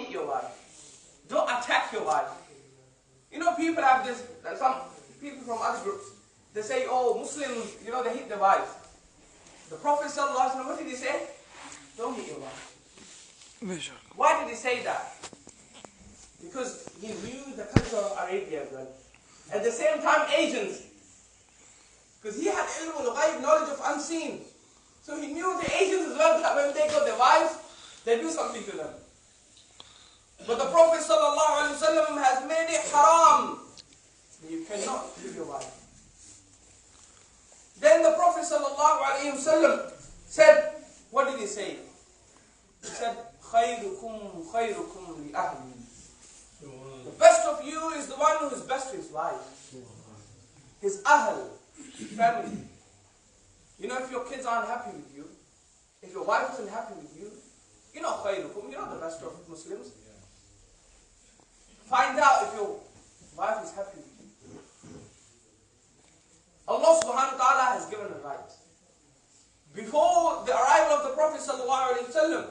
hit your wife. Don't attack your wife. You know, people have this, some people from other groups, they say, oh, Muslims, you know, they hit their wives. The Prophet ﷺ, what did he say? Don't hit your wife. Why did he say that? Because he knew the culture of Arabia as well. At the same time, Asians. Because he had ilm al-ghaib, knowledge of unseen. So he knew the Asians as well, that when they got their wives, they do something to them. But the Prophet ﷺ has made it haram. You cannot kill your wife. Then the Prophet ﷺ said, what did he say? He said, خَيْرُكُمْ خَيْرُكُمْ لِأَهْلِي. The best of you is the one who is best to his wife. His ahl, family. You know, if your kids aren't happy with you, if your wife isn't happy with you, you're not khayrukum, you're not the best of Muslims. Find out if your wife is happy with you. Allah subhanahu wa ta'ala has given a right. Before the arrival of the Prophet sallallahu alaihi wasallam,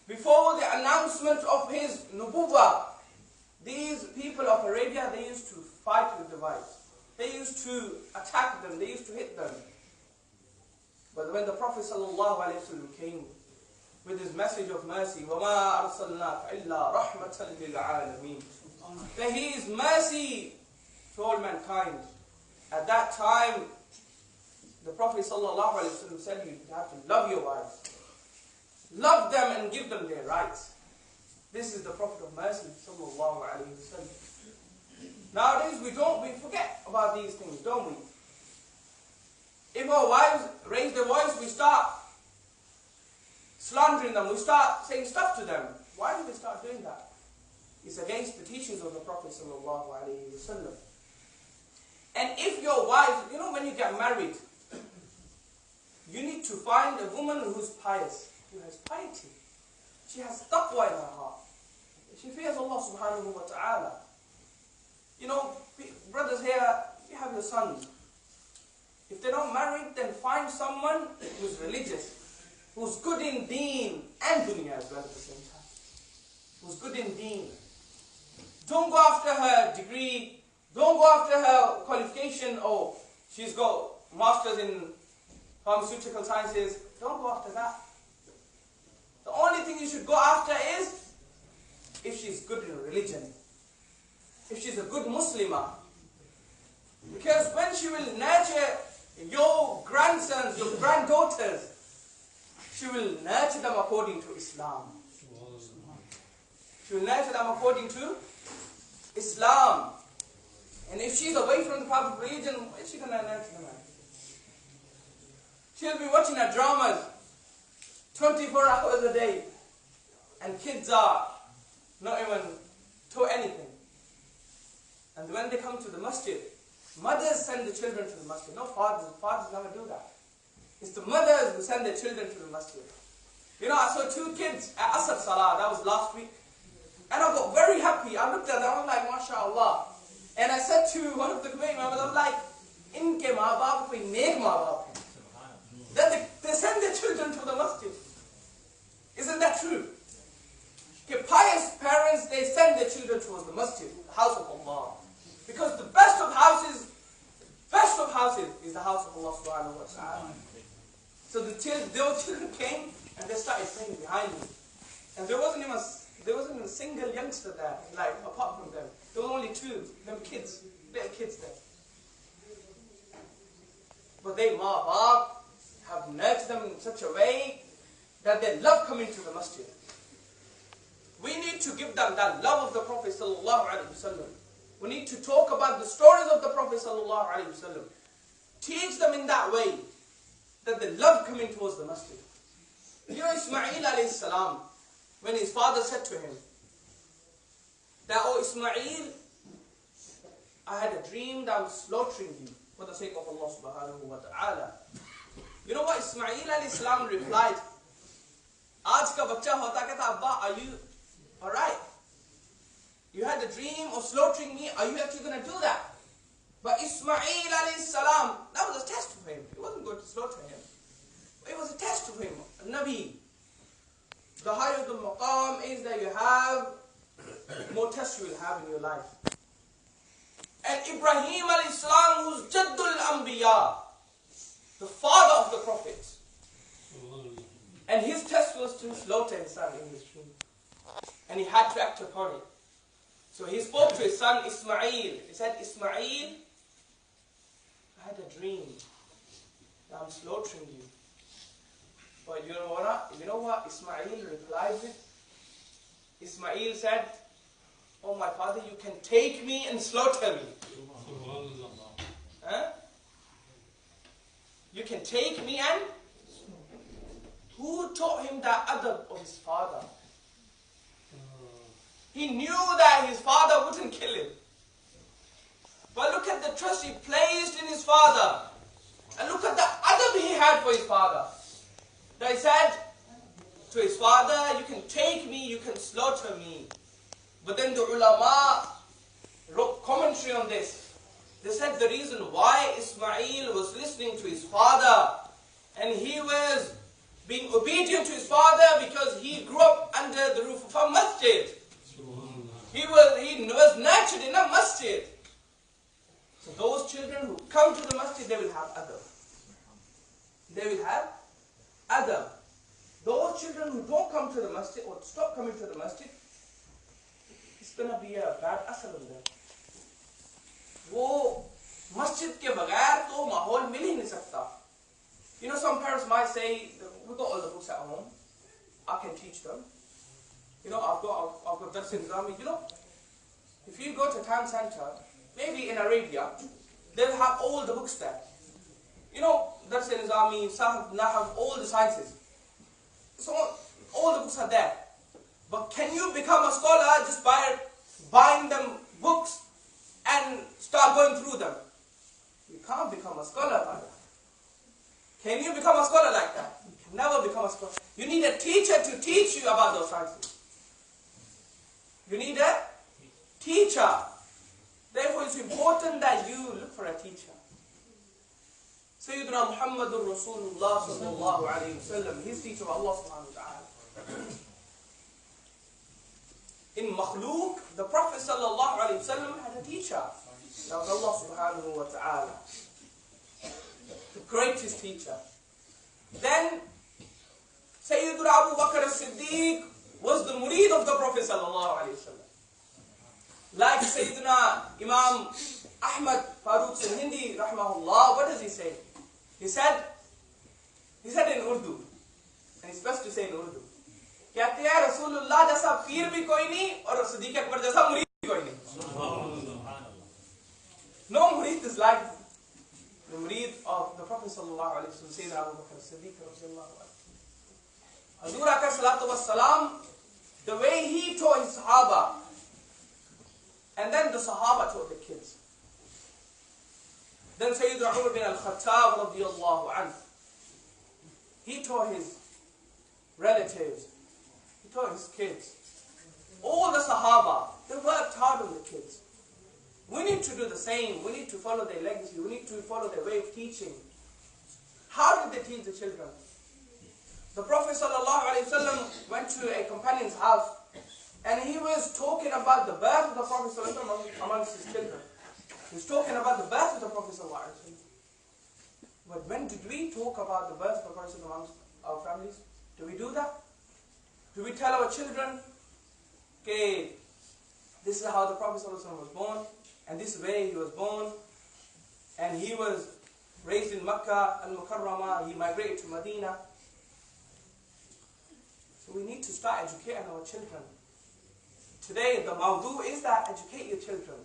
before the announcement of his nubuwwah, these people of Arabia, they used to fight with the wives. They used to attack them, they used to hit them. But when the Prophet ﷺ came with his message of mercy, وَمَا أَرْسَلْنَاكَ إِلَّا رَحْمَةً لِلْعَالَمِينَ, that he is mercy to all mankind. At that time, the Prophet ﷺ said you have to love your wives. Love them and give them their rights. This is the Prophet of mercy, sallallahu alayhi wa sallam. Nowadays we forget about these things, don't we? If our wives raise their voice, we start slandering them, we start saying stuff to them. Why do we start doing that? It's against the teachings of the Prophet sallallahu alayhi wa sallam. And if your wife, you know, when you get married, you need to find a woman who's pious, who has piety. She has taqwa in her heart. She fears Allah subhanahu wa ta'ala. You know, brothers here, you have your sons. If they're not married, then find someone who's religious, who's good in deen and dunya as well at the same time. Who's good in deen. Don't go after her degree. Don't go after her qualification. Oh, she's got masters in pharmaceutical sciences. Don't go after that. The only thing you should go after is if she's good in religion. If she's a good Muslimah. Because when she will nurture your grandsons, your granddaughters, she will nurture them according to Islam. She will nurture them according to Islam. And if she's away from the Prophet religion, what is she going to nurture them at? She'll be watching her dramas 24 hours a day. And kids are not even taught anything. And when they come to the masjid, mothers send the children to the masjid. No fathers. Fathers never do that. It's the mothers who send their children to the masjid. You know, I saw 2 kids at Asr Salah. That was last week. And I got very happy. I looked at them. I was like, MashaAllah. And I said to one of the committee members, I'm like, Inke maa baap koi nek maa baap hai. That they send their children to the masjid. Isn't that true? Okay, pious parents, they send their children towards the masjid, the house of Allah. Because the best of houses is the house of Allah subhanahu wa ta'ala. So those children came and they started praying behind me. And there wasn't even a single youngster there, like apart from them. There were only 2, them kids, little kids there. But they, ma baap, have nurtured them in such a way that they love coming to the masjid. We need to give them that love of the Prophet sallallahu alaihi wasallam. We need to talk about the stories of the Prophet sallallahu alaihi wasallam. Teach them in that way that they love coming towards the masjid. You know, Ismail alayhi salam, when his father said to him that, oh Ismail, I had a dream that I was slaughtering you for the sake of Allah subhanahu wa ta'ala. You know what Ismail alayhi salam replied? Aaj ka bachcha hota kehta, Abba, are you alright? You had a dream of slaughtering me, are you actually going to do that? But Ismail alayhi salam, that was a test for him. He wasn't going to slaughter him. It was a test for him, a Nabi. the higher the maqam is that you have, more tests you will have in your life. And Ibrahim alayhi salam, who's Jaddul Anbiya, the father of the prophets. And his test was to slaughter his son in his dream. And he had to act upon it. So he spoke to his son Ismail. He said, Ismail, I had a dream that I'm slaughtering you. But you know what Ismail replied with? Ismail said, oh my father, you can take me and slaughter me. Huh? You can take me and... Who taught him that adab of his father? He knew that his father wouldn't kill him. But look at the trust he placed in his father. And look at the adab he had for his father. That he said to his father, you can take me, you can slaughter me. But then the ulama wrote commentary on this. They said the reason why Ismail was listening to his father and he was being obedient to his father because he grew up under the roof of a masjid. He was nurtured in a masjid. So those children who come to the masjid, they will have adab. They will have adab. Those children who don't come to the masjid or stop coming to the masjid, it's going to be a bad asar on them. वो masjid के बगैर तो माहौल मिल ही नहीं सकता. You know, some parents might say, we got all the books at home, I can teach them. You know, I've got Dars Nizami. You know, if you go to town center, maybe in Arabia, they'll have all the books there. You know, Dars Nizami, Sahab, Nahab, all the sciences. So, all the books are there. But can you become a scholar just by buying them books and start going through them? You can't become a scholar like that. Can you become a scholar like that? You can never become a scholar. You need a teacher to teach you about those sciences. You need a teacher. Therefore, it's important that you look for a teacher. Sayyidina Muhammadur Rasulullah sallallahu alayhi wa sallam, his teacher of Allah subhanahu wa ta'ala. In Makhluk, the Prophet sallallahu alayhi wa sallam had a teacher. That was Allah subhanahu wa ta'ala. The greatest teacher. Then, Sayyidina Abu Bakr as-Siddiq was the murid of the Prophet sallallahu alayhi wa sallam. Like Sayyidina Imam Ahmad Farooq al-Hindi, rahmahullah, what does he say? He said in Urdu, and it's best to say in Urdu, कहते हैं रसूलुल्लाह जैसा पीर भी कोई नहीं और सिद्दीक अकबर जैसा मुरीद भी कोई नहीं. No murid is like the murid of the Prophet sallallahu alaihi wasallam, Sayyidina Abu Bakr as-Siddiq radiyallahu anhu. Hazur Akbar salatu was salam, the way he taught his Sahaba, and then the Sahaba taught the kids. Then Sayyidina Umar bin al-Khattab radiyallahu anhu, he taught his relatives, he taught his kids. All the Sahaba, they worked hard on the kids. We need to do the same. We need to follow their legacy. We need to follow their way of teaching. How did they teach the children? The Prophet ﷺ went to a companion's house and he was talking about the birth of the Prophet ﷺ amongst his children. He was talking about the birth of the Prophet ﷺ. But when did we talk about the birth of the Prophet amongst our families? Do we do that? Do we tell our children, okay, this is how the Prophet ﷺ was born, and this way he was born, and he was raised in Makkah al-Mukarramah, he migrated to Medina. So we need to start educating our children. Today the mawdu is that educate your children.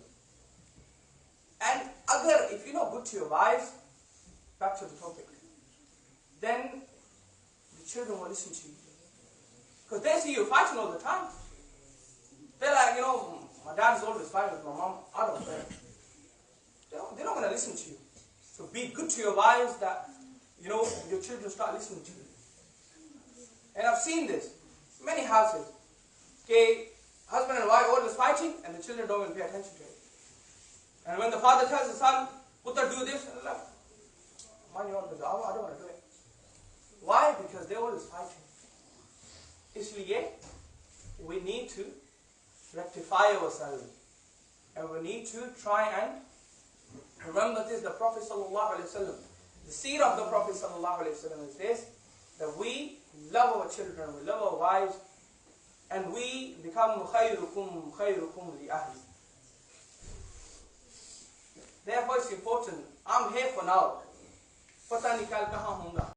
And if you're not good to your wives, back to the topic, then the children will listen to you. Because they see you fighting all the time. They're like, my dad's always fighting with my mom. I don't care. They're not going to listen to you. So be good to your wives that, your children start listening to you. And I've seen this. Many houses. Okay, husband and wife always fighting and the children don't even pay attention to it. And when the father tells the son, Putra, do this, and they're like, mind your own business. I don't want to do it. Why? Because they're always fighting. Isliye, we need to rectify ourselves. And we need to try and remember this, the Prophet sallallahu alaihi wasallam. The seed of the Prophet sallallahu alaihi wasallam is this, that we love our children, we love our wives, and we become khayrukum li ahli. Therefore it's important. I'm here for now. Pata nahi kal kahan hoonga.